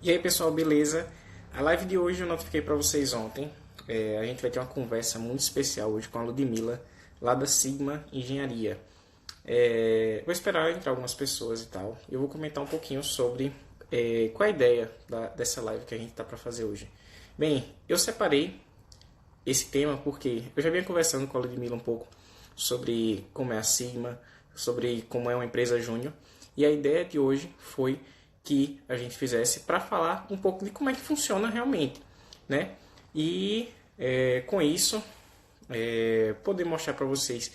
E aí pessoal, beleza? A live de hoje eu notifiquei para vocês ontem. A gente vai ter uma conversa muito especial hoje com a Ludmilla, lá da Sigma Engenharia. Vou esperar entrar algumas pessoas e tal. Eu vou comentar um pouquinho sobre qual é a ideia dessa live que a gente tá para fazer hoje. Bem, eu separei esse tema porque eu já vinha conversando com a Ludmilla um pouco sobre como é a Sigma, sobre como é uma empresa júnior. E a ideia de hoje foi que a gente fizesse para falar um pouco de como é que funciona realmente, né? E com isso, poder mostrar para vocês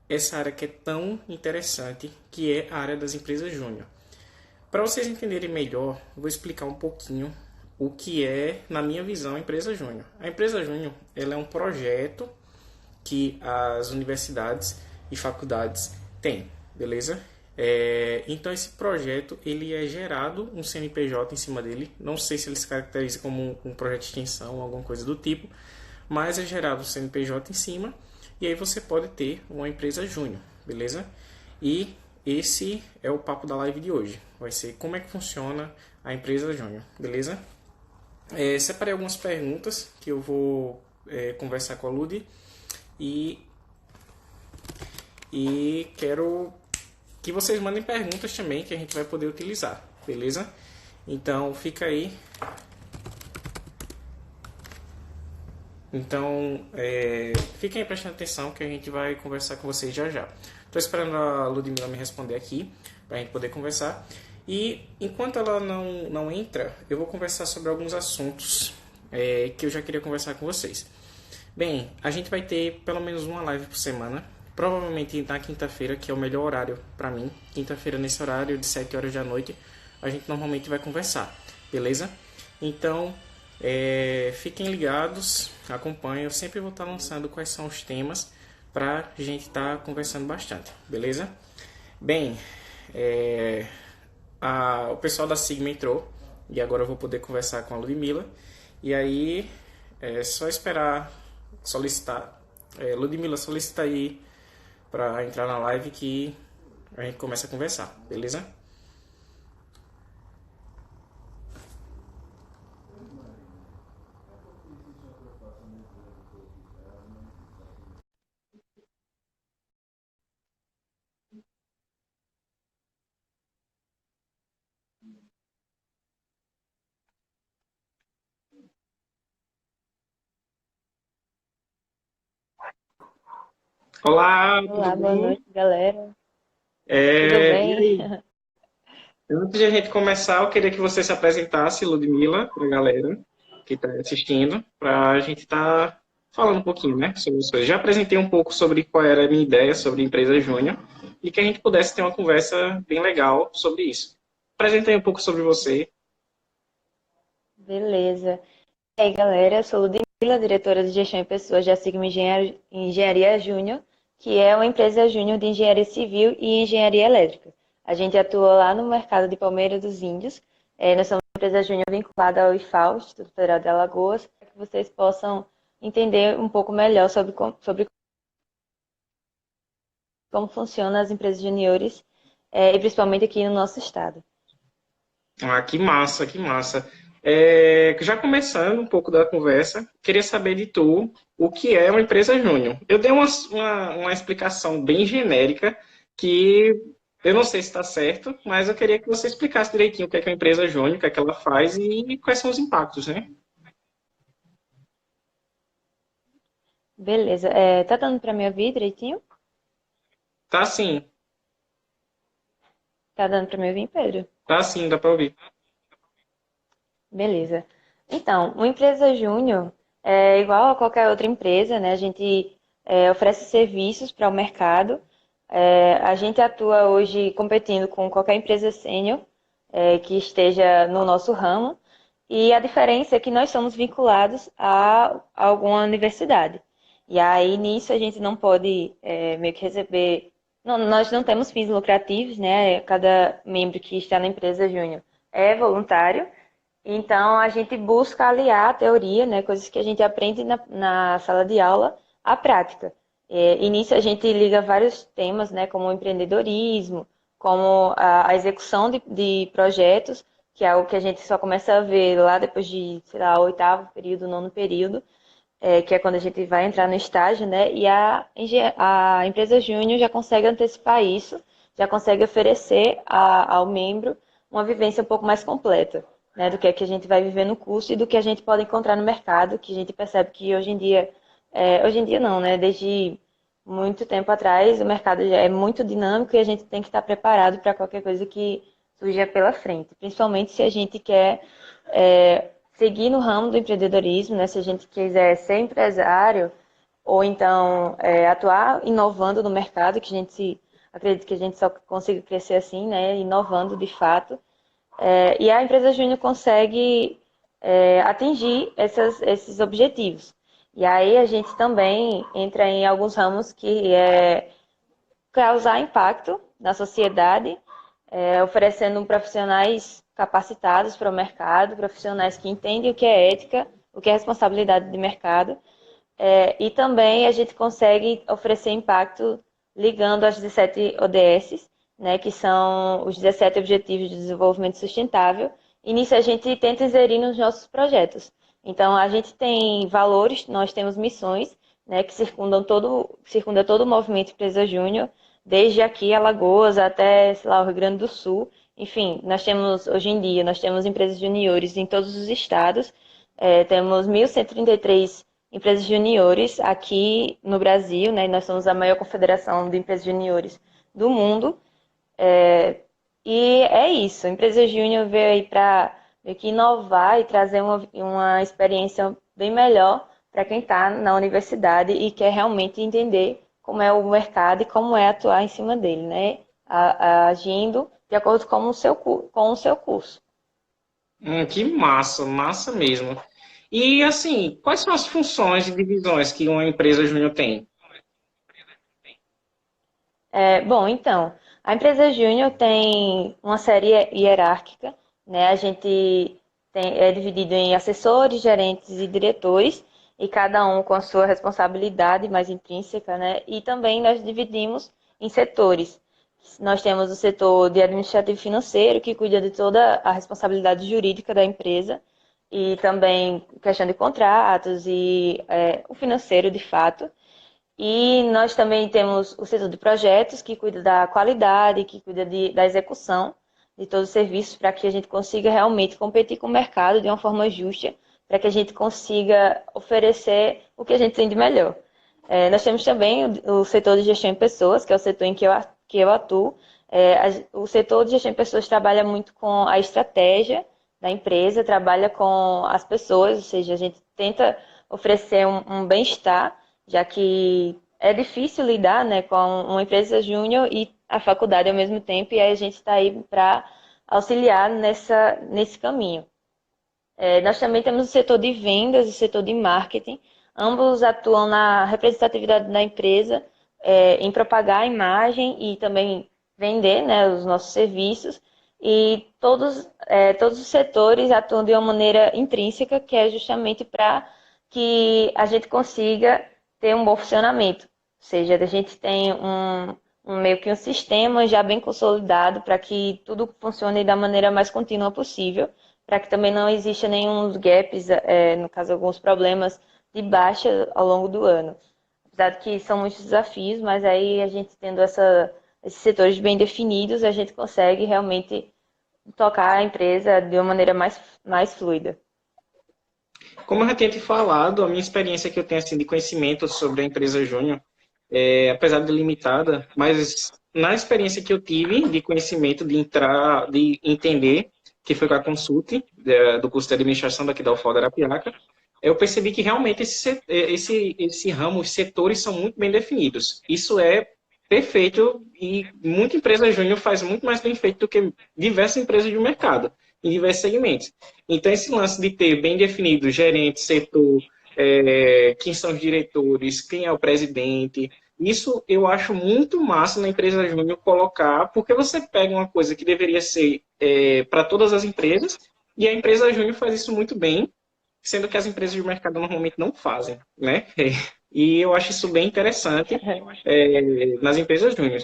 essa área que é tão interessante, que é a área das empresas júnior. Para vocês entenderem melhor, eu vou explicar um pouquinho o que é, na minha visão, a empresa júnior. A empresa júnior, ela é um projeto que as universidades e faculdades têm, beleza? Então esse projeto ele é gerado um CNPJ em cima dele. Não sei se ele se caracteriza como um projeto de extensão ou alguma coisa do tipo, mas é gerado um CNPJ em cima e aí você pode ter uma empresa júnior, beleza? E esse é o papo da live de hoje. Vai ser como é que funciona a empresa júnior, beleza? Separei algumas perguntas que eu vou conversar com a Ludi e, e quero que vocês mandem perguntas também que a gente vai poder utilizar, beleza? Então fica aí. Então fiquem aí prestando atenção que a gente vai conversar com vocês já já. Estou esperando a Ludmilla me responder aqui para a gente poder conversar. E enquanto ela não entra, eu vou conversar sobre alguns assuntos que eu já queria conversar com vocês. Bem, a gente vai ter pelo menos uma live por semana. Provavelmente na quinta-feira, que é o melhor horário para mim. Quinta-feira, nesse horário de 7 horas da noite, a gente normalmente vai conversar, beleza? Então, fiquem ligados, acompanhem. Eu sempre vou estar lançando quais são os temas para a gente estar conversando bastante, beleza? Bem, o pessoal da Sigma entrou e agora eu vou poder conversar com a Ludmilla. E aí é só esperar solicitar. Ludmilla, solicita aí para entrar na live que a gente começa a conversar, beleza? Olá, tudo Olá, boa bem? noite, galera. Tudo E bem? aí? Antes de a gente começar, eu queria que você se apresentasse, Ludmilla, para a galera que está assistindo, para a gente estar falando um pouquinho, né, sobre as coisas. Já apresentei um pouco sobre qual era a minha ideia sobre empresa júnior e que a gente pudesse ter uma conversa bem legal sobre isso. Apresentei um pouco sobre você. Beleza. E aí, galera, eu sou Ludmila, diretora de Gestão e Pessoas da Sigma Engenharia Júnior, que é uma empresa júnior de engenharia civil e engenharia elétrica. A gente atua lá no mercado de Palmeira dos Índios. Nós somos uma empresa júnior vinculada ao IFAL, Instituto Federal de Alagoas, para que vocês possam entender um pouco melhor sobre como funcionam as empresas juniores, e principalmente aqui no nosso estado. Ah, que massa, que massa. Já começando um pouco da conversa, queria saber de tu o que é uma empresa júnior. Eu dei uma explicação bem genérica que eu não sei se está certo, mas eu queria que você explicasse direitinho o que é uma empresa júnior, o que é que ela faz e quais são os impactos, né? Beleza. Tá dando para me ouvir direitinho? Tá Tá dando para me ouvir, Pedro? sim, dá para ouvir. Beleza. Então, uma empresa júnior é igual a qualquer outra empresa, né? A gente oferece serviços para o mercado. A gente atua hoje competindo com qualquer empresa sênior que esteja no nosso ramo. E a diferença é que nós somos vinculados a alguma universidade. E aí, nisso, a gente não pode meio que receber. Não, nós não temos fins lucrativos, né? Cada membro que está na empresa júnior é voluntário. Então, a gente busca aliar a teoria, né, coisas que a gente aprende na sala de aula, à prática. E nisso a gente liga vários temas, né, como o empreendedorismo, como a execução de projetos que é algo que a gente só começa a ver lá depois de, sei lá, oitavo período, nono período, que é quando a gente vai entrar no estágio, né? E a empresa júnior já consegue antecipar isso, já consegue oferecer ao membro uma vivência um pouco mais completa, né? Do que a gente vai viver no curso e do que a gente pode encontrar no mercado, que a gente percebe que hoje em dia não, né? Desde muito tempo atrás, o mercado já é muito dinâmico e a gente tem que estar preparado para qualquer coisa que surja pela frente, principalmente se a gente quer seguir no ramo do empreendedorismo, né? Se a gente quiser ser empresário ou então atuar inovando no mercado, que a gente acredita que a gente só consiga crescer assim, né? Inovando de fato. E a empresa júnior consegue atingir esses objetivos. E aí a gente também entra em alguns ramos que é causar impacto na sociedade, oferecendo profissionais capacitados para o mercado, profissionais que entendem o que é ética, o que é responsabilidade de mercado, e também a gente consegue oferecer impacto ligando às 17 ODS, né, que são os 17 Objetivos de Desenvolvimento Sustentável, e nisso a gente tenta inserir nos nossos projetos. Então, a gente tem valores, nós temos missões, né, que circunda todo o movimento Empresa Júnior, desde aqui Alagoas até, sei lá, o Rio Grande do Sul. Enfim, hoje em dia, nós temos empresas juniores em todos os estados, temos 1.133 empresas juniores aqui no Brasil, né? Nós somos a maior confederação de empresas juniores do mundo. E é isso, a empresa júnior veio aí para meio que inovar e trazer uma experiência bem melhor para quem está na universidade e quer realmente entender como é o mercado e como é atuar em cima dele, né? Agindo de acordo com o seu curso. Que massa, massa mesmo. E assim, quais são as funções e divisões que uma empresa júnior tem? Bom, então, a empresa júnior tem uma série hierárquica, né? A gente é dividido em assessores, gerentes e diretores, e cada um com a sua responsabilidade mais intrínseca, né? E também nós dividimos em setores. Nós temos o setor de administrativo financeiro, que cuida de toda a responsabilidade jurídica da empresa, e também questão de contratos e o financeiro de fato. E nós também temos o setor de projetos, que cuida da qualidade, que cuida da execução de todos os serviços, para que a gente consiga realmente competir com o mercado de uma forma justa, para que a gente consiga oferecer o que a gente tem de melhor. Nós temos também o setor de gestão de pessoas, que é o setor em que eu atuo. O setor de gestão de pessoas trabalha muito com a estratégia da empresa, trabalha com as pessoas, ou seja, a gente tenta oferecer um bem-estar, já que é difícil lidar, né, com uma empresa júnior e a faculdade ao mesmo tempo, e aí a gente está aí para auxiliar nesse caminho. Nós também temos o setor de vendas e o setor de marketing, ambos atuam na representatividade da empresa, em propagar a imagem e também vender, né, os nossos serviços, e todos os setores atuam de uma maneira intrínseca, que é justamente para que a gente consiga ter um bom funcionamento. Ou seja, a gente tem meio que um sistema já bem consolidado para que tudo funcione da maneira mais contínua possível, para que também não exista nenhum gaps, no caso, alguns problemas de baixa ao longo do ano. Apesar de que são muitos desafios, mas aí a gente tendo esses setores bem definidos, a gente consegue realmente tocar a empresa de uma maneira mais fluida. Como eu já tinha te falado, a minha experiência que eu tenho assim, de conhecimento sobre a empresa júnior, apesar de limitada, mas na experiência que eu tive de conhecimento, de entrar, de entender, que foi com a Consult, do curso de administração daqui da UFOL da Arapiraca, eu percebi que realmente esse ramo, os setores são muito bem definidos. Isso é perfeito e muita empresa júnior faz muito mais bem feito do que diversas empresas do mercado, em diversos segmentos. Então, esse lance de ter bem definido gerente, setor, quem são os diretores, quem é o presidente, isso eu acho muito massa na empresa júnior colocar, porque você pega uma coisa que deveria ser para todas as empresas, e a empresa júnior faz isso muito bem, sendo que as empresas de mercado normalmente não fazem, né? E eu acho isso bem interessante nas empresas júnior.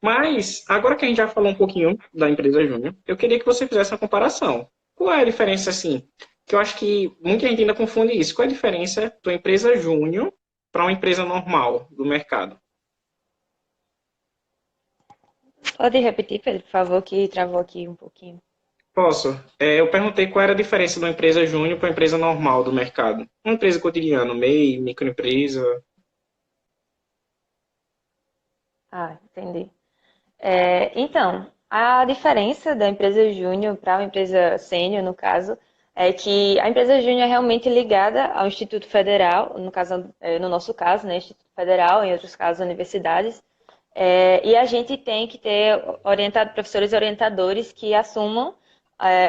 Mas, agora que a gente já falou um pouquinho da empresa Júnior, eu queria que você fizesse uma comparação. Qual é a diferença, assim? Que eu acho que muita gente ainda confunde isso. Qual é a diferença da empresa Júnior para uma empresa normal do mercado? Pode repetir, Pedro, por favor, que travou aqui um pouquinho. Posso? Eu perguntei qual era a diferença de uma empresa júnior para uma empresa normal do mercado. Uma empresa cotidiana, MEI, microempresa. Ah, entendi. Então, a diferença da empresa júnior para uma empresa sênior, no caso, é que a empresa júnior é realmente ligada ao Instituto Federal, no caso, no nosso caso, né, Instituto Federal, em outros casos, universidades, e a gente tem que ter professores orientadores que assumam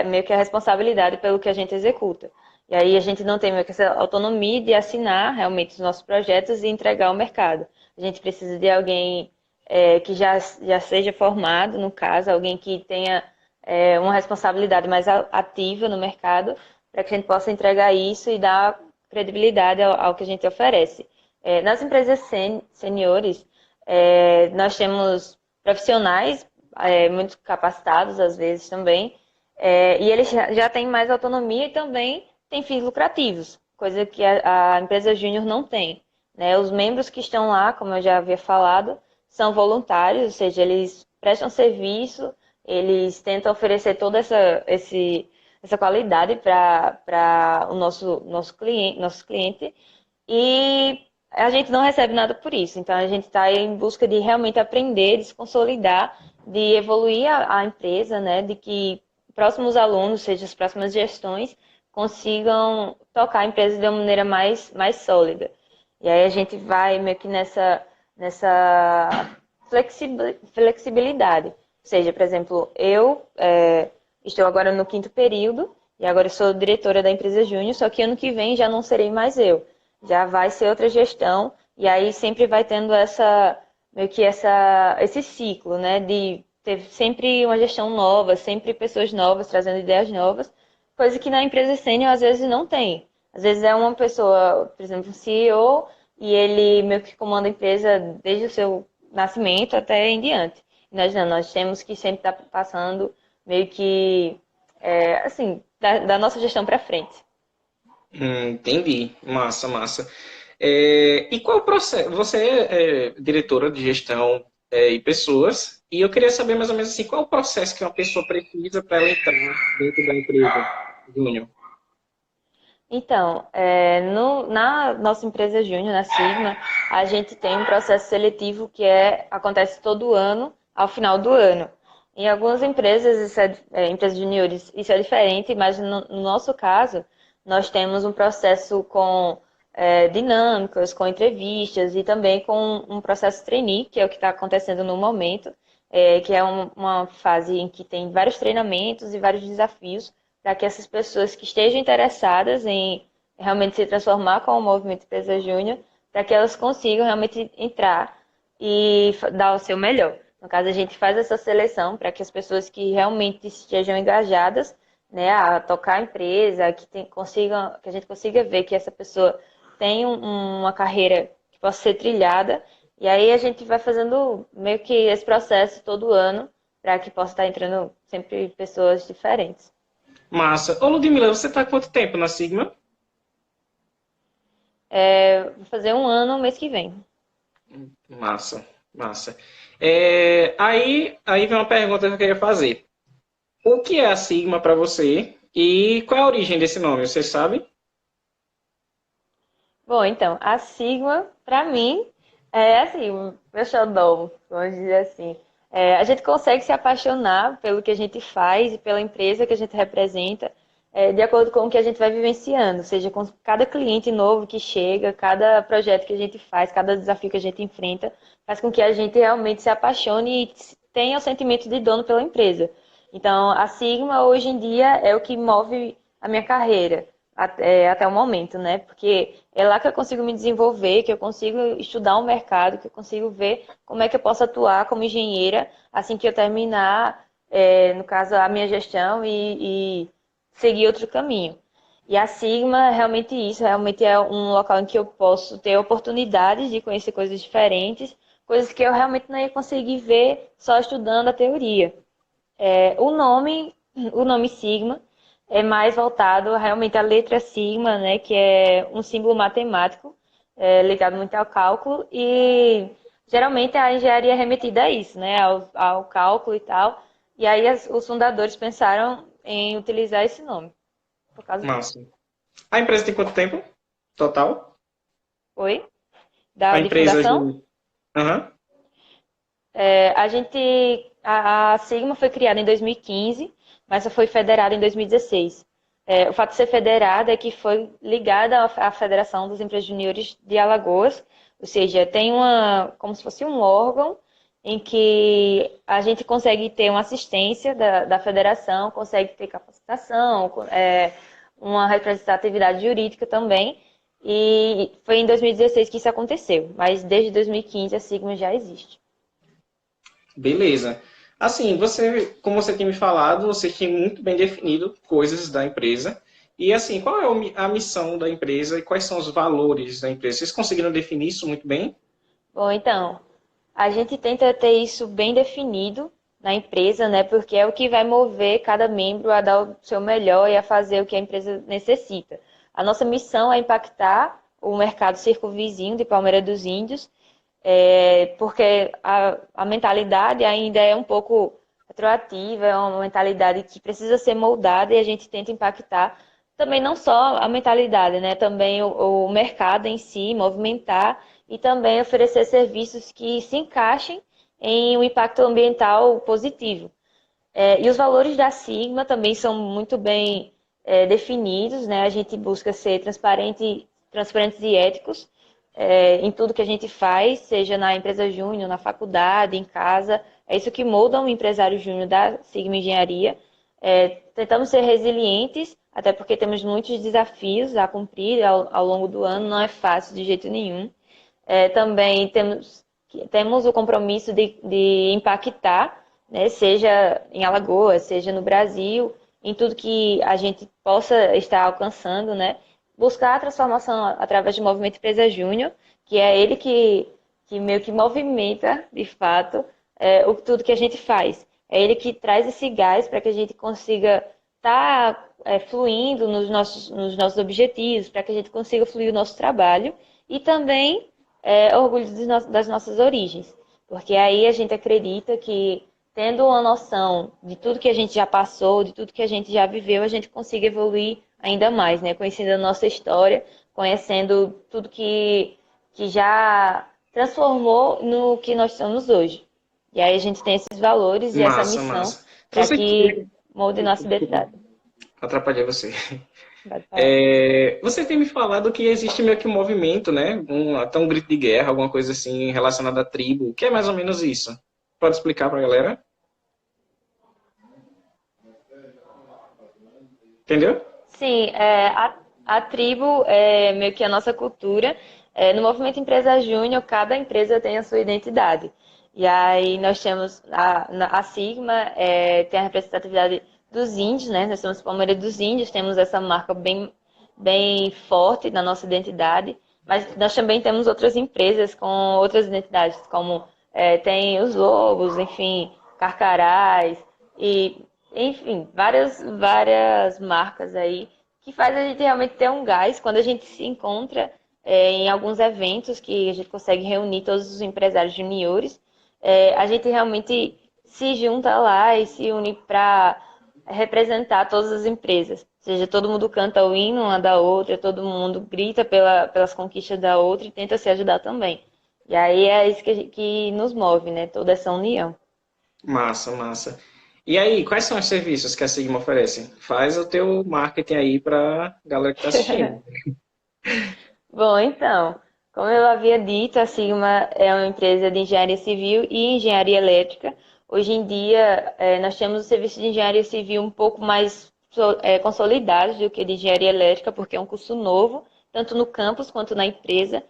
meio que a responsabilidade pelo que a gente executa. E aí a gente não tem meio que essa autonomia de assinar realmente os nossos projetos e entregar ao mercado. A gente precisa de alguém que já seja formado, no caso, alguém que tenha uma responsabilidade mais ativa no mercado, para que a gente possa entregar isso e dar credibilidade ao que a gente oferece. Nas empresas seniores, nós temos profissionais muito capacitados, às vezes também, e eles já têm mais autonomia e também têm fins lucrativos, coisa que a empresa júnior não tem. Né? Os membros que estão lá, como eu já havia falado, são voluntários, ou seja, eles prestam serviço, eles tentam oferecer toda essa qualidade para o nosso cliente, e a gente não recebe nada por isso. Então, a gente está em busca de realmente aprender, de se consolidar, de evoluir a empresa, né? De que próximos alunos, seja as próximas gestões, consigam tocar a empresa de uma maneira mais sólida. E aí a gente vai meio que nessa flexibilidade. Ou seja, por exemplo, eu estou agora no quinto período e agora eu sou diretora da empresa Júnior, só que ano que vem já não serei mais eu. Já vai ser outra gestão e aí sempre vai tendo meio que esse ciclo, né? De ter sempre uma gestão nova, sempre pessoas novas trazendo ideias novas, coisa que na empresa sênior às vezes não tem. Às vezes é uma pessoa, por exemplo, um CEO, e ele meio que comanda a empresa desde o seu nascimento até em diante. E nós não, nós temos que sempre estar passando meio que, assim, da nossa gestão para frente. Entendi. Massa, massa. E qual é o processo? Você é diretora de gestão e pessoas, e eu queria saber mais ou menos assim, qual é o processo que uma pessoa precisa para ela entrar dentro da empresa, Júnior? Então, na nossa empresa Júnior, na Sigma, a gente tem um processo seletivo que acontece todo ano, ao final do ano. Em algumas empresas, empresas juniores, isso é diferente, mas no nosso caso, nós temos um processo com dinâmicas, com entrevistas e também com um processo trainee, que é o que está acontecendo no momento, que é uma fase em que tem vários treinamentos e vários desafios para que essas pessoas que estejam interessadas em realmente se transformar com o movimento Empresa Júnior, para que elas consigam realmente entrar e dar o seu melhor. No caso, a gente faz essa seleção para que as pessoas que realmente estejam engajadas, né, a tocar a empresa, que a gente consiga ver que essa pessoa tem uma carreira que possa ser trilhada, e aí a gente vai fazendo meio que esse processo todo ano, para que possa estar entrando sempre pessoas diferentes. Massa. Ô, Ludmila, você está há quanto tempo na Sigma? Vou fazer um ano mês que vem. Massa, massa. Aí vem uma pergunta que eu queria fazer. O que é a Sigma para você e qual é a origem desse nome, você sabe? Bom, então, a Sigma, para mim, é assim, meu xodó, vamos dizer assim. A gente consegue se apaixonar pelo que a gente faz e pela empresa que a gente representa, de acordo com o que a gente vai vivenciando, ou seja, com cada cliente novo que chega, cada projeto que a gente faz, cada desafio que a gente enfrenta, faz com que a gente realmente se apaixone e tenha o sentimento de dono pela empresa. Então, a Sigma hoje em dia é o que move a minha carreira até o momento, né? Porque é lá que eu consigo me desenvolver, que eu consigo estudar o mercado, que eu consigo ver como é que eu posso atuar como engenheira assim que eu terminar, no caso, a minha gestão e seguir outro caminho. E a Sigma, realmente é um local em que eu posso ter oportunidades de conhecer coisas diferentes, coisas que eu realmente não ia conseguir ver só estudando a teoria. O nome Sigma é mais voltado realmente à letra Sigma, né, que é um símbolo matemático ligado muito ao cálculo e geralmente a engenharia é remetida a isso, né, ao cálculo e tal. E aí os fundadores pensaram em utilizar esse nome por causa disso. Massa. A empresa tem quanto tempo? Total? Oi? A De empresa fundação? de. Aham. A Sigma foi criada em 2015, mas só foi federada em 2016. O fato de ser federada é que foi ligada à Federação das Empresas Juniores de Alagoas, ou seja, tem como se fosse um órgão em que a gente consegue ter uma assistência da federação, consegue ter capacitação, uma representatividade jurídica também. E foi em 2016 que isso aconteceu, mas desde 2015 a Sigma já existe. Beleza. Assim, como você tinha me falado, você tinha muito bem definido coisas da empresa. E assim, qual é a missão da empresa e quais são os valores da empresa? Vocês conseguiram definir isso muito bem? Bom, então, a gente tenta ter isso bem definido na empresa, né? Porque é o que vai mover cada membro a dar o seu melhor e a fazer o que a empresa necessita. A nossa missão é impactar o mercado circunvizinho de Palmeira dos Índios, porque a mentalidade ainda é um pouco retroativa, é uma mentalidade que precisa ser moldada e a gente tenta impactar também não só a mentalidade, né? Também o mercado em si, movimentar e também oferecer serviços que se encaixem em um impacto ambiental positivo. E os valores da Sigma também são muito bem definidos, né? A gente busca ser transparentes e éticos em tudo que a gente faz, seja na empresa júnior, na faculdade, em casa. É isso que molda um empresário júnior da Sigma Engenharia. Tentamos ser resilientes, até porque temos muitos desafios a cumprir ao longo do ano, não é fácil de jeito nenhum. Também temos o compromisso de impactar, né, seja em Alagoas, seja no Brasil, em tudo que a gente possa estar alcançando, né? Buscar a transformação através do Movimento Empresa Júnior, que é ele que meio que movimenta, de fato, tudo que a gente faz. É ele que traz esse gás para que a gente consiga estar fluindo nos nossos objetivos, para que a gente consiga fluir o nosso trabalho e também orgulho das nossas origens. Porque aí a gente acredita que, tendo uma noção de tudo que a gente já passou, de tudo que a gente já viveu, a gente consiga evoluir ainda mais, né? Conhecendo a nossa história, conhecendo tudo que já transformou no que nós somos hoje. E aí a gente tem esses valores e essa Massa, missão massa. para Você. que molde nossa Desculpa, identidade. atrapalhei você. Pode falar. Você tem me falado que existe meio que um movimento, né? Até um grito de guerra, alguma coisa assim relacionada à tribo. O que é mais ou menos isso? Pode explicar pra galera? Entendeu? Sim, a tribo é meio que a nossa cultura. No Movimento Empresa Júnior, cada empresa tem a sua identidade. E aí nós temos a Sigma, tem a representatividade dos índios, né? Nós somos Palmeira dos Índios, temos essa marca bem, bem forte na nossa identidade. Mas nós também temos outras empresas com outras identidades, como tem os lobos, enfim, carcarás e enfim, várias marcas aí que faz a gente realmente ter um gás quando a gente se encontra em alguns eventos que a gente consegue reunir todos os empresários juniores. A gente realmente se junta lá e se une para representar todas as empresas. Ou seja, todo mundo canta o hino uma da outra, todo mundo grita pelas conquistas da outra e tenta se ajudar também. E aí é isso que nos move, né? Toda essa união. Massa, massa. E aí, quais são os serviços que a Sigma oferece? Faz o teu marketing aí pra galera que tá assistindo. Bom, então, como eu havia dito, a Sigma é uma empresa de engenharia civil e engenharia elétrica. Hoje em dia, nós temos o serviço de engenharia civil um pouco mais consolidado do que de engenharia elétrica, porque é um curso novo, tanto no campus quanto na empresa.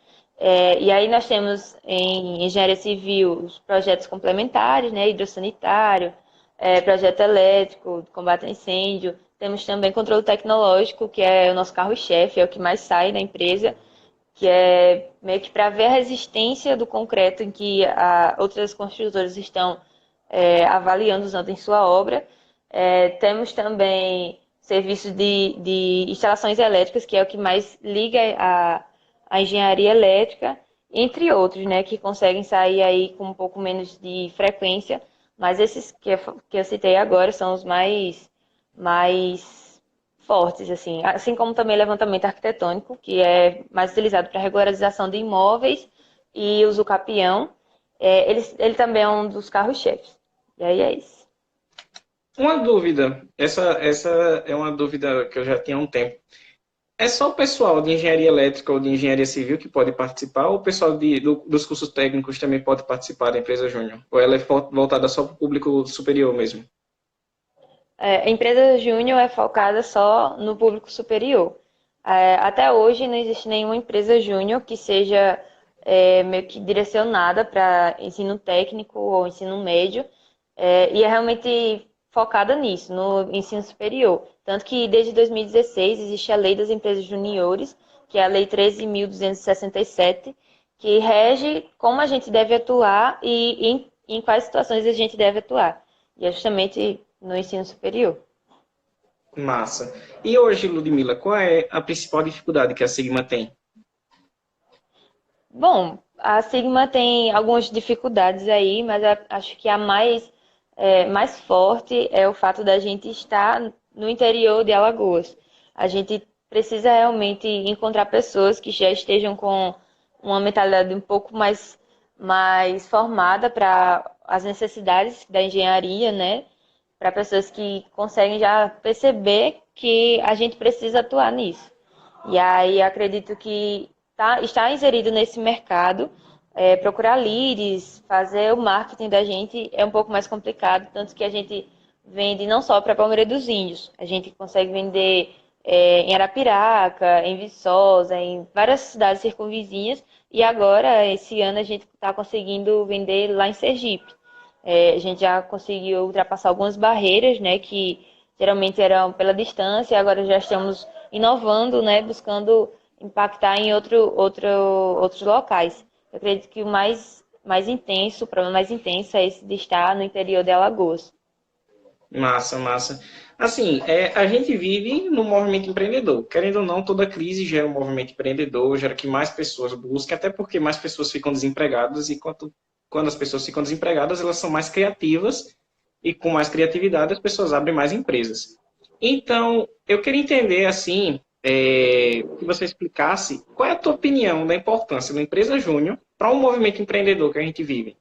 E aí nós temos em engenharia civil os projetos complementares, né, hidrossanitário, projeto elétrico, combate a incêndio. Temos também controle tecnológico, que é o nosso carro-chefe, é o que mais sai da empresa que é meio que para ver a resistência do concreto em que outras construtoras estão avaliando usando em sua obra. Temos também serviço de instalações elétricas, que é o que mais liga a engenharia elétrica, entre outros, né, que conseguem sair aí com um pouco menos de frequência, mas esses que eu citei agora são os mais fortes, assim como também levantamento arquitetônico, que é mais utilizado para regularização de imóveis, e uso capião. Ele também é um dos carros-chefes. E aí é isso. Uma dúvida, essa é uma dúvida que eu já tinha há um tempo. É só o pessoal de engenharia elétrica ou de engenharia civil que pode participar, ou o pessoal dos cursos técnicos também pode participar da empresa júnior? Ou ela é voltada só para o público superior mesmo? A empresa júnior é focada só no público superior. Até hoje não existe nenhuma empresa júnior que seja meio que direcionada para ensino técnico ou ensino médio, e é realmente focada nisso, no ensino superior. Tanto que desde 2016 existe a Lei das Empresas Juniores, que é a Lei 13.267, que rege como a gente deve atuar e em quais situações a gente deve atuar. E é justamente no ensino superior. Massa. E hoje, Ludmila, qual é a principal dificuldade que a Sigma tem? Bom, a Sigma tem algumas dificuldades aí, mas acho que a mais forte é o fato da gente estar no interior de Alagoas. A gente precisa realmente encontrar pessoas que já estejam com uma mentalidade um pouco mais formada para as necessidades da engenharia, né? Para pessoas que conseguem já perceber que a gente precisa atuar nisso. E aí acredito que estar inserido nesse mercado, procurar leads, fazer o marketing da gente é um pouco mais complicado, tanto que a gente vende não só para Palmeira dos Índios, a gente consegue vender em Arapiraca, em Viçosa, em várias cidades circunvizinhas, e agora, esse ano, a gente está conseguindo vender lá em Sergipe. A gente já conseguiu ultrapassar algumas barreiras, né, que geralmente eram pela distância, e agora já estamos inovando, né, buscando impactar em outros locais. Eu acredito que mais intenso, o problema mais intenso é esse de estar no interior de Alagoas. Massa, massa. Assim, a gente vive no movimento empreendedor. Querendo ou não, toda crise gera um movimento empreendedor, gera que mais pessoas busquem, até porque mais pessoas ficam desempregadas e quando as pessoas ficam desempregadas, elas são mais criativas e com mais criatividade as pessoas abrem mais empresas. Então, eu queria entender, assim, que você explicasse qual é a tua opinião da importância da empresa júnior para um movimento empreendedor que a gente vive.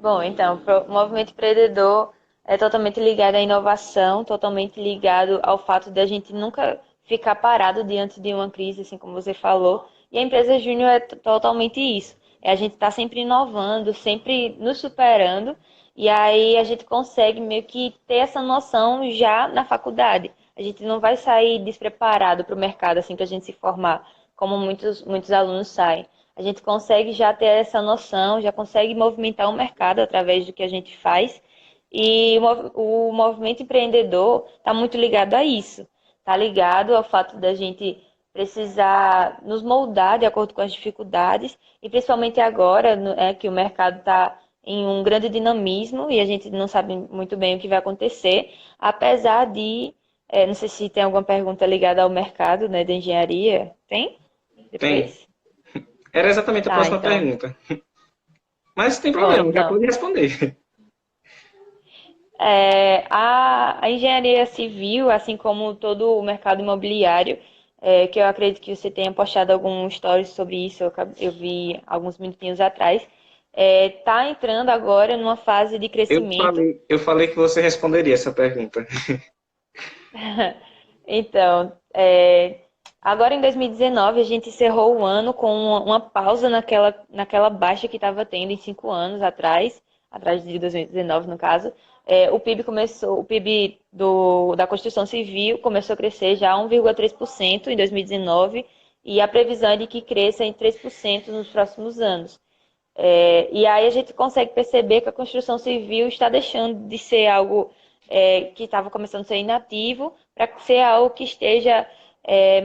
Bom, então, o movimento empreendedor é totalmente ligado à inovação, totalmente ligado ao fato de a gente nunca ficar parado diante de uma crise, assim como você falou. E a empresa júnior é totalmente isso. A gente está sempre inovando, sempre nos superando, e aí a gente consegue meio que ter essa noção já na faculdade. A gente não vai sair despreparado para o mercado assim que a gente se formar, como muitos alunos saem. A gente consegue já ter essa noção, já consegue movimentar o mercado através do que a gente faz. E o movimento empreendedor está muito ligado a isso. Está ligado ao fato da gente precisar nos moldar de acordo com as dificuldades, e principalmente agora, que o mercado está em um grande dinamismo e a gente não sabe muito bem o que vai acontecer, apesar de, não sei se tem alguma pergunta ligada ao mercado, né, de engenharia. Tem? Tem. Depois? Era exatamente a Tá, próxima então. pergunta. Mas tem Bom, problema, já então. pode responder. A engenharia civil, assim como todo o mercado imobiliário, que eu acredito que você tenha postado algum stories sobre isso, eu vi alguns minutinhos atrás, está entrando agora numa fase de crescimento. Eu falei que você responderia essa pergunta. Então, agora em 2019, a gente encerrou o ano com uma pausa naquela baixa que estava tendo em 5 anos atrás de 2019, no caso. O PIB da construção civil começou a crescer já 1,3% em 2019, e a previsão é de que cresça em 3% nos próximos anos. E aí a gente consegue perceber que a construção civil está deixando de ser algo que estava começando a ser inativo para ser algo que esteja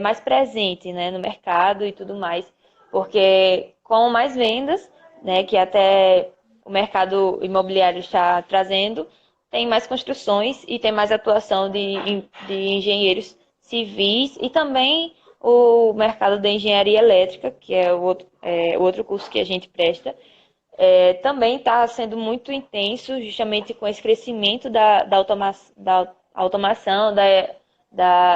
mais presente, né, no mercado e tudo mais, porque com mais vendas, né, que até o mercado imobiliário está trazendo, tem mais construções e tem mais atuação de engenheiros civis e também o mercado da engenharia elétrica, que é o outro curso que a gente presta, também está sendo muito intenso, justamente com esse crescimento da automação,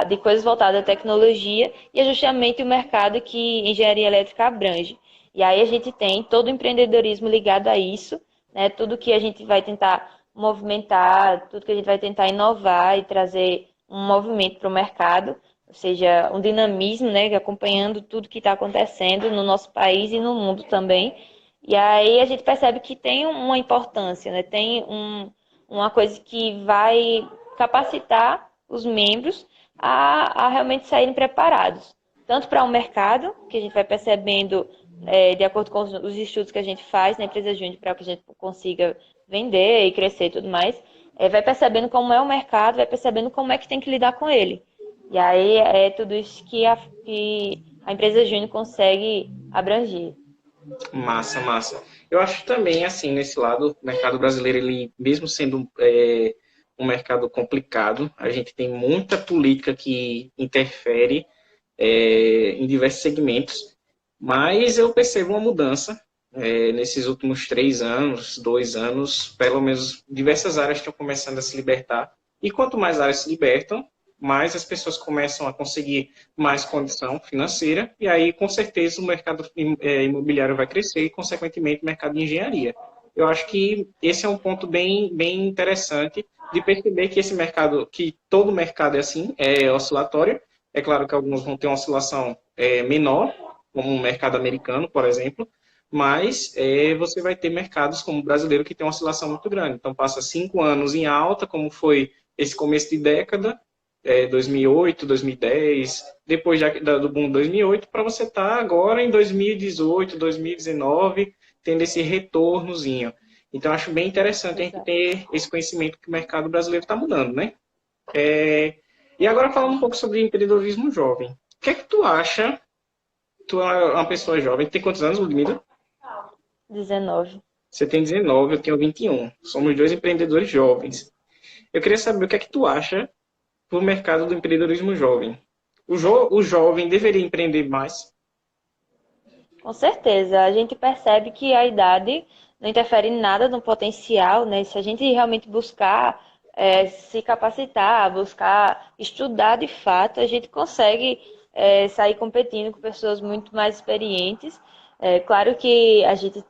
de coisas voltadas à tecnologia, e é justamente o mercado que engenharia elétrica abrange. E aí a gente tem todo o empreendedorismo ligado a isso, né? Tudo que a gente vai tentar movimentar, tudo que a gente vai tentar inovar e trazer um movimento para o mercado, ou seja, um dinamismo, né? Acompanhando tudo que está acontecendo no nosso país e no mundo também. E aí a gente percebe que tem uma importância, né? Tem uma coisa que vai capacitar os membros a realmente saírem preparados, tanto para o mercado, que a gente vai percebendo de acordo com os estudos que a gente faz na empresa Júnior, para que a gente consiga vender e crescer e tudo mais, vai percebendo como é o mercado, vai percebendo como é que tem que lidar com ele. E aí é tudo isso que a empresa Júnior consegue abranger. Massa, massa. Eu acho também, assim, nesse lado, o mercado brasileiro, ele, mesmo sendo um mercado complicado, a gente tem muita política que interfere em diversos segmentos, mas eu percebo uma mudança nesses últimos 3 anos, 2 anos, pelo menos diversas áreas estão começando a se libertar, e quanto mais áreas se libertam, mais as pessoas começam a conseguir mais condição financeira, e aí, com certeza, o mercado imobiliário vai crescer e, consequentemente, o mercado de engenharia. Eu acho que esse é um ponto bem, bem interessante de perceber que esse mercado, que todo mercado é assim, é oscilatório. É claro que alguns vão ter uma oscilação menor, como o mercado americano, por exemplo, mas você vai ter mercados como o brasileiro que tem uma oscilação muito grande. Então, passa 5 anos em alta, como foi esse começo de década, 2008, 2010, depois do boom de 2008, para você estar agora em 2018, 2019, tendo esse retornozinho. Então, acho bem interessante a gente Exato. ter esse conhecimento que o mercado brasileiro está mudando, né? E agora falando um pouco sobre empreendedorismo jovem. O que é que tu acha? Tu é uma pessoa jovem, tem quantos anos, Ludmila? 19. Você tem 19, eu tenho 21. Somos dois empreendedores jovens. Eu queria saber o que é que tu acha para o mercado do empreendedorismo jovem. O jovem deveria empreender mais? Com certeza, a gente percebe que a idade não interfere em nada no potencial, né? Se a gente realmente buscar se capacitar, buscar estudar de fato, a gente consegue sair competindo com pessoas muito mais experientes. Claro que a gente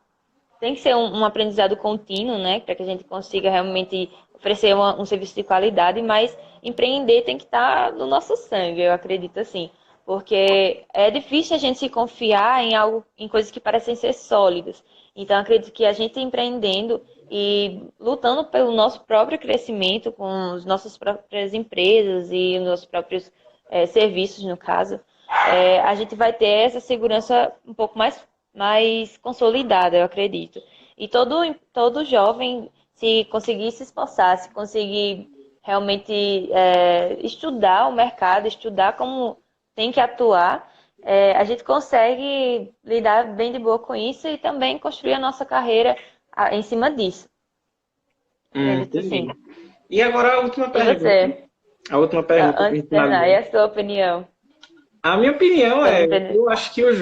tem que ser um aprendizado contínuo, né? Para que a gente consiga realmente oferecer um serviço de qualidade, mas empreender tem que estar no nosso sangue, eu acredito assim. Porque é difícil a gente se confiar em algo, em coisas que parecem ser sólidas. Então, eu acredito que a gente empreendendo e lutando pelo nosso próprio crescimento com as nossas próprias empresas e os nossos próprios serviços, no caso, a gente vai ter essa segurança um pouco mais consolidada, eu acredito. E todo jovem, se conseguir se esforçar, se conseguir realmente estudar o mercado, estudar como tem que atuar, a gente consegue lidar bem de boa com isso e também construir a nossa carreira em cima disso. Acredito Entendi. sim. E agora a última E pergunta. você? A última pergunta para Antes de terminar, e finalizar. a sua opinião A minha opinião sobre eu empreendedorismo? acho que o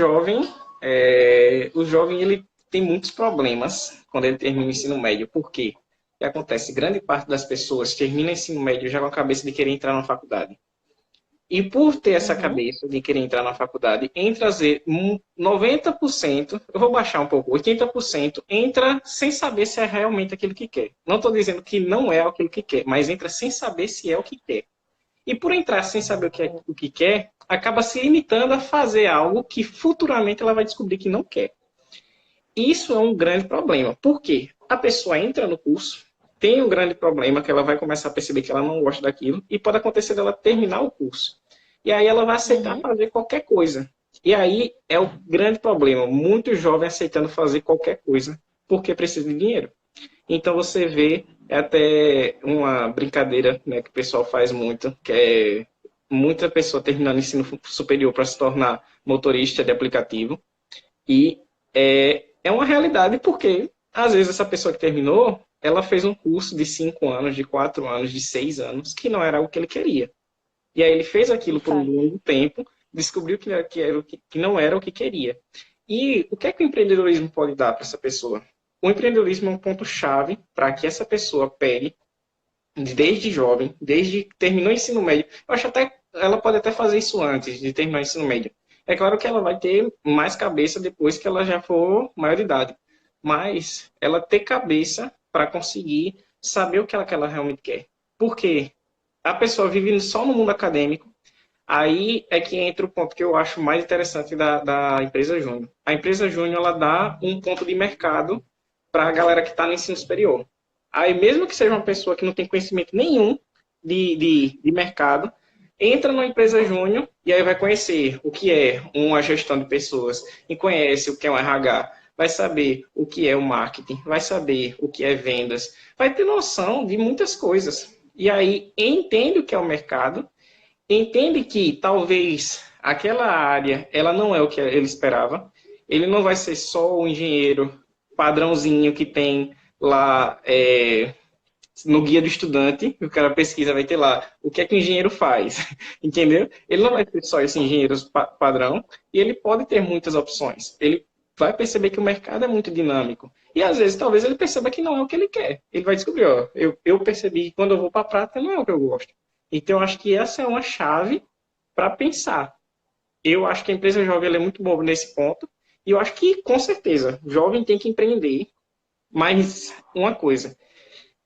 jovem ele tem muitos problemas quando ele termina o ensino médio. Por quê? O que acontece? Grande parte das pessoas termina o ensino médio já com a cabeça de querer entrar na faculdade. E por ter essa Uhum. cabeça de querer entrar na faculdade, em trazer 90%, eu vou baixar um pouco, 80%, entra sem saber se é realmente aquilo que quer. Não estou dizendo que não é aquilo que quer, mas entra sem saber se é o que quer. E por entrar sem saber o que quer, acaba se limitando a fazer algo que futuramente ela vai descobrir que não quer. Isso é um grande problema. Por quê? A pessoa entra no curso, tem um grande problema que ela vai começar a perceber que ela não gosta daquilo e pode acontecer dela terminar o curso. E aí ela vai aceitar Uhum. fazer qualquer coisa. E aí é o grande problema. Muitos jovens aceitando fazer qualquer coisa porque precisa de dinheiro. Então você vê, é até uma brincadeira, né, que o pessoal faz muito, que é muita pessoa terminando ensino superior para se tornar motorista de aplicativo. E é uma realidade porque, às vezes, essa pessoa que terminou, ela fez um curso de 5 anos, de 4 anos, de 6 anos, que não era o que ele queria. E aí ele fez De aquilo por um fato. longo tempo, descobriu que não era o que queria. E o que o empreendedorismo pode dar para essa pessoa? O empreendedorismo é um ponto-chave para que essa pessoa pegue, desde jovem, desde que terminou o ensino médio. Eu acho até ela pode até fazer isso antes de terminar o ensino médio. É claro que ela vai ter mais cabeça depois que ela já for maior de idade. Mas ela ter cabeça para conseguir saber o que ela realmente quer. Por quê? A pessoa vive só no mundo acadêmico, aí é que entra o ponto que eu acho mais interessante da empresa Júnior. A empresa Júnior, ela dá um ponto de mercado para a galera que está no ensino superior. Aí, mesmo que seja uma pessoa que não tem conhecimento nenhum de mercado, entra numa empresa Júnior e aí vai conhecer o que é uma gestão de pessoas, e conhece o que é um RH, vai saber o que é o marketing, vai saber o que é vendas, vai ter noção de muitas coisas. E aí entende o que é o mercado, entende que talvez aquela área ela não é o que ele esperava. Ele não vai ser só o engenheiro padrãozinho que tem lá no guia do estudante, o cara pesquisa, vai ter lá o que é que o engenheiro faz, entendeu? Ele não vai ter só esse engenheiro padrão e ele pode ter muitas opções. Ele vai perceber que o mercado é muito dinâmico. E às vezes, talvez ele perceba que não é o que ele quer. Ele vai descobrir, ó, eu percebi que quando eu vou para a prática não é o que eu gosto. Então, eu acho que essa é uma chave para pensar. Eu acho que a empresa jovem ela é muito boa nesse ponto. E eu acho que, com certeza, o jovem tem que empreender. Mas uma coisa,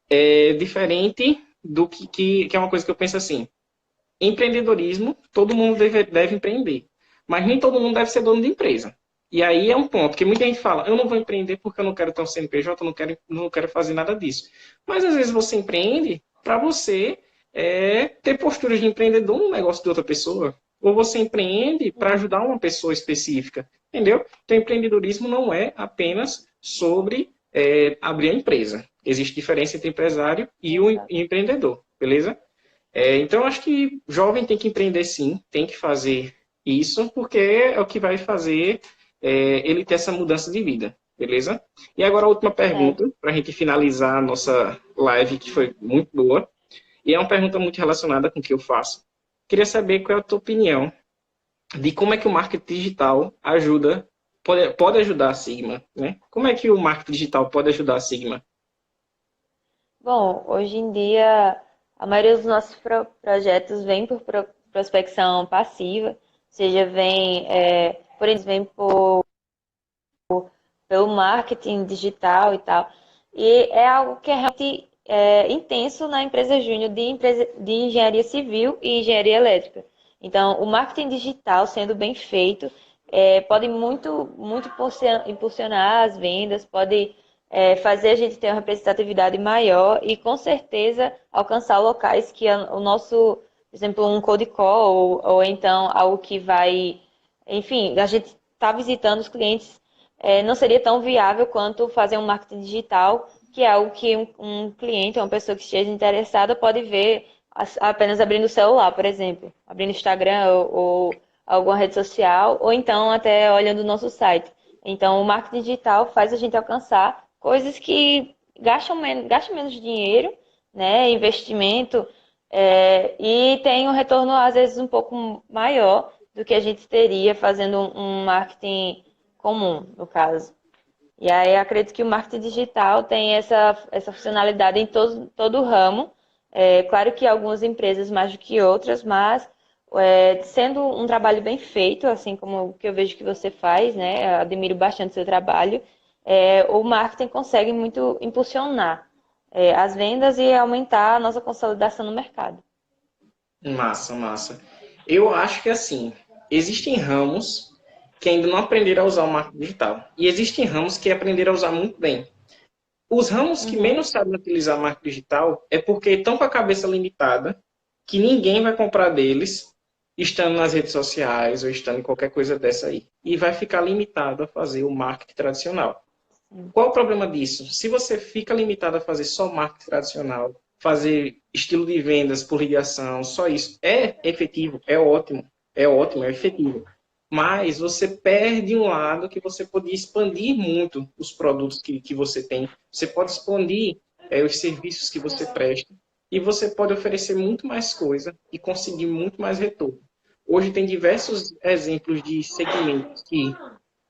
é diferente do que é uma coisa que eu penso assim. Empreendedorismo, todo mundo deve empreender. Mas nem todo mundo deve ser dono de empresa. E aí é um ponto que muita gente fala, eu não vou empreender porque eu não quero ter um CNPJ, eu não quero fazer nada disso. Mas às vezes você empreende para você ter posturas de empreendedor no negócio de outra pessoa. Ou você empreende para ajudar uma pessoa específica. Entendeu? Então, empreendedorismo não é apenas sobre abrir a empresa. Existe diferença entre empresário e o Exato. empreendedor, beleza? Então, acho que jovem tem que empreender sim, tem que fazer isso, porque é o que vai fazer ele ter essa mudança de vida, beleza? E agora a última É. pergunta, para a gente finalizar a nossa live, que foi muito boa, e é uma pergunta muito relacionada com o que eu faço. Queria saber qual é a tua opinião de como é que o marketing digital pode ajudar a Sigma, né? Como é que o marketing digital pode ajudar a Sigma? Bom, hoje em dia, a maioria dos nossos projetos vem por prospecção passiva, seja vem, por exemplo, vem pelo marketing digital e tal. E é algo que é realmente intenso na empresa júnior de engenharia civil e engenharia elétrica. Então, o marketing digital, sendo bem feito, pode muito impulsionar as vendas, pode fazer a gente ter uma representatividade maior e, com certeza, alcançar locais que o nosso, por exemplo, um cold call ou então algo que vai, enfim, a gente está visitando os clientes não seria tão viável quanto fazer um marketing digital, que é algo que um cliente, uma pessoa que esteja interessada, pode ver apenas abrindo o celular, por exemplo, abrindo o Instagram ou alguma rede social, ou então até olhando o nosso site. Então, o marketing digital faz a gente alcançar coisas que gastam menos dinheiro, né, investimento, e tem um retorno, às vezes, um pouco maior do que a gente teria fazendo um marketing comum, no caso. E aí acredito que o marketing digital tem essa funcionalidade em todo o ramo. Claro que algumas empresas mais do que outras, mas sendo um trabalho bem feito, assim como o que eu vejo que você faz, né? Eu admiro bastante o seu trabalho. O marketing consegue muito impulsionar as vendas e aumentar a nossa consolidação no mercado. Massa, massa. Eu acho que assim, existem ramos que ainda não aprenderam a usar o marketing digital. E existem ramos que aprenderam a usar muito bem. Os ramos que Uhum. menos sabem utilizar marketing digital é porque estão com a cabeça limitada, que ninguém vai comprar deles, estando nas redes sociais ou estando em qualquer coisa dessa aí. E vai ficar limitado a fazer o marketing tradicional. Sim. Qual o problema disso? Se você fica limitado a fazer só marketing tradicional, fazer estilo de vendas por ligação, só isso. É efetivo, é ótimo, é efetivo. Mas você perde um lado que você podia expandir muito os produtos que você tem. Você pode expandir os serviços que você presta e você pode oferecer muito mais coisa e conseguir muito mais retorno. Hoje tem diversos exemplos de segmentos que,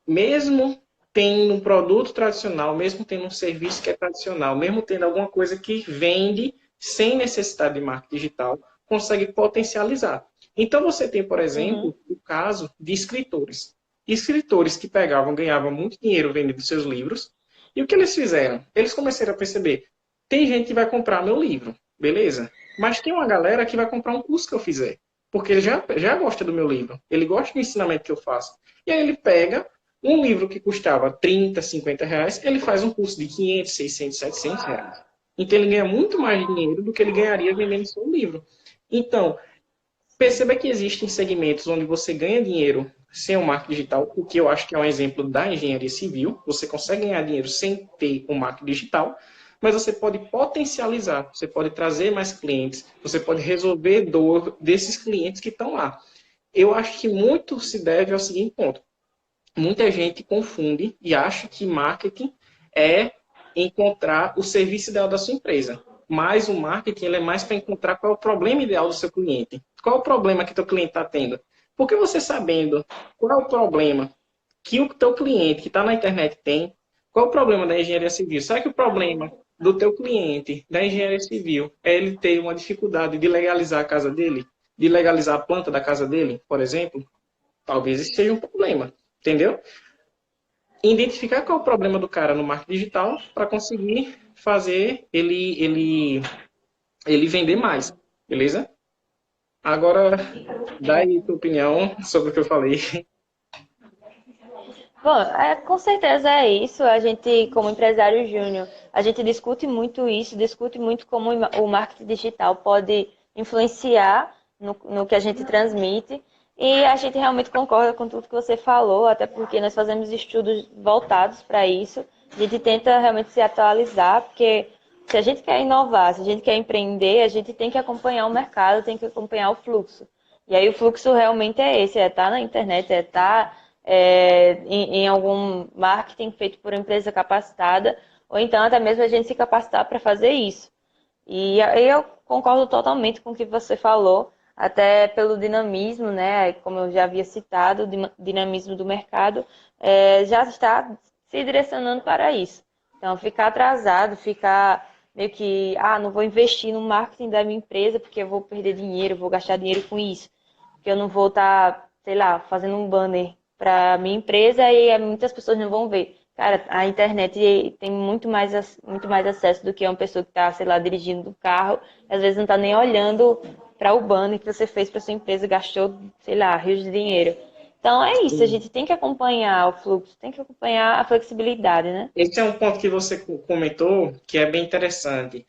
mesmo tendo um produto tradicional, mesmo tendo um serviço que é tradicional, mesmo tendo alguma coisa que vende sem necessidade de marketing digital, consegue potencializar. Então você tem, por Uhum. exemplo, o caso de escritores. Escritores que pegavam, ganhavam muito dinheiro vendendo seus livros, e o que eles fizeram? Eles começaram a perceber, tem gente que vai comprar meu livro, beleza? Mas tem uma galera que vai comprar um curso que eu fizer, porque ele já gosta do meu livro, ele gosta do ensinamento que eu faço. E aí ele pega um livro que custava 30, 50 reais, ele faz um curso de 500, 600, 700 reais. Então ele ganha muito mais dinheiro do que ele ganharia vendendo seu livro. Então, perceba que existem segmentos onde você ganha dinheiro sem o marketing digital, o que eu acho que é um exemplo da engenharia civil. Você consegue ganhar dinheiro sem ter o marketing digital, mas você pode potencializar, você pode trazer mais clientes, você pode resolver dor desses clientes que estão lá. Eu acho que muito se deve ao seguinte ponto: muita gente confunde e acha que marketing é encontrar o serviço ideal da sua empresa. Mas o marketing ele é mais para encontrar qual é o problema ideal do seu cliente. Qual é o problema que o teu cliente está tendo? Porque você sabendo qual é o problema que o teu cliente que está na internet tem, qual é o problema da engenharia civil? Será que o problema do teu cliente da engenharia civil é ele ter uma dificuldade de legalizar a casa dele? De legalizar a planta da casa dele, por exemplo? Talvez esse seja um problema, entendeu? Identificar qual é o problema do cara no marketing digital para conseguir fazer ele vender mais, beleza? Agora, dá aí tua opinião sobre o que eu falei. Bom, com certeza é isso. A gente, como empresário júnior, a gente discute muito isso, discute muito como o marketing digital pode influenciar no que a gente transmite. E a gente realmente concorda com tudo que você falou, até porque nós fazemos estudos voltados para isso. A gente tenta realmente se atualizar, porque se a gente quer inovar, se a gente quer empreender, a gente tem que acompanhar o mercado, tem que acompanhar o fluxo. E aí o fluxo realmente é esse, é estar na internet, é estar em algum marketing feito por uma empresa capacitada, ou então até mesmo a gente se capacitar para fazer isso. E aí eu concordo totalmente com o que você falou, até pelo dinamismo, né? Como eu já havia citado, o dinamismo do mercado já está se direcionando para isso. Então, ficar atrasado, ficar meio que, não vou investir no marketing da minha empresa porque eu vou perder dinheiro, vou gastar dinheiro com isso, porque eu não vou estar, sei lá, fazendo um banner para minha empresa e muitas pessoas não vão ver. Cara, a internet tem muito mais acesso do que uma pessoa que está, sei lá, dirigindo o carro, às vezes não está nem olhando para o banner que você fez para sua empresa, gastou, sei lá, rios de dinheiro. Então é isso, a gente tem que acompanhar o fluxo, tem que acompanhar a flexibilidade, né? Esse é um ponto que você comentou que é bem interessante.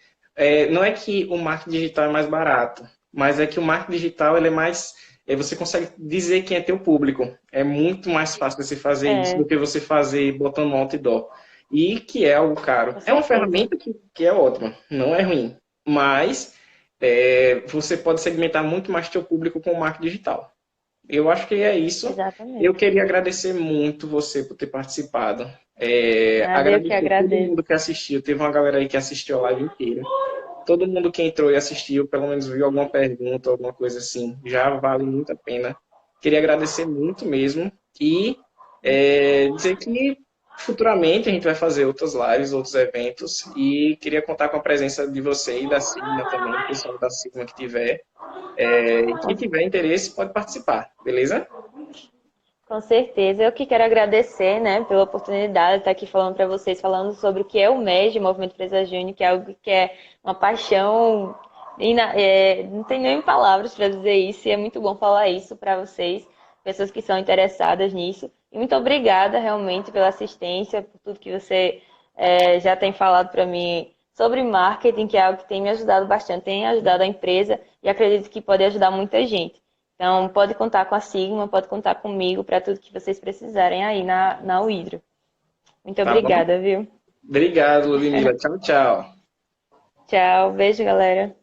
Não é que o marketing digital é mais barato, mas é que o marketing digital ele é mais. Você consegue dizer quem é teu público. É muito mais fácil você fazer isso do É, que você fazer botando um outdoor. E que é algo caro. com É uma certeza. ferramenta que é ótima, não é ruim. Mas você pode segmentar muito mais teu público com o marketing digital. Eu acho que é isso. Eu Exatamente. queria agradecer muito você por ter participado. Nada, eu que Agradecer a todo agradeço. mundo que assistiu. Teve uma galera aí que assistiu a live inteira. Todo mundo que entrou e assistiu, pelo menos viu alguma pergunta, alguma coisa assim, já vale muito a pena. Queria agradecer muito mesmo e dizer que futuramente a gente vai fazer outras lives, outros eventos e queria contar com a presença de você e da Sigma também, o pessoal da Sigma que tiver. E quem tiver interesse pode participar, beleza? Com certeza. Eu que quero agradecer, né, pela oportunidade de estar aqui falando para vocês, falando sobre o que é o MEG, o Movimento Empresa Júnior, que é algo que é uma paixão, não tem nem palavras para dizer isso, e é muito bom falar isso para vocês, pessoas que são interessadas nisso. E muito obrigada realmente pela assistência, por tudo que você já tem falado para mim sobre marketing, que é algo que tem me ajudado bastante, tem ajudado a empresa e acredito que pode ajudar muita gente. Então, pode contar com a Sigma, pode contar comigo para tudo que vocês precisarem aí na Uidro. Muito Tá bom? obrigada, viu? Obrigado, Ludmila. Tchau, tchau. Tchau, beijo, galera.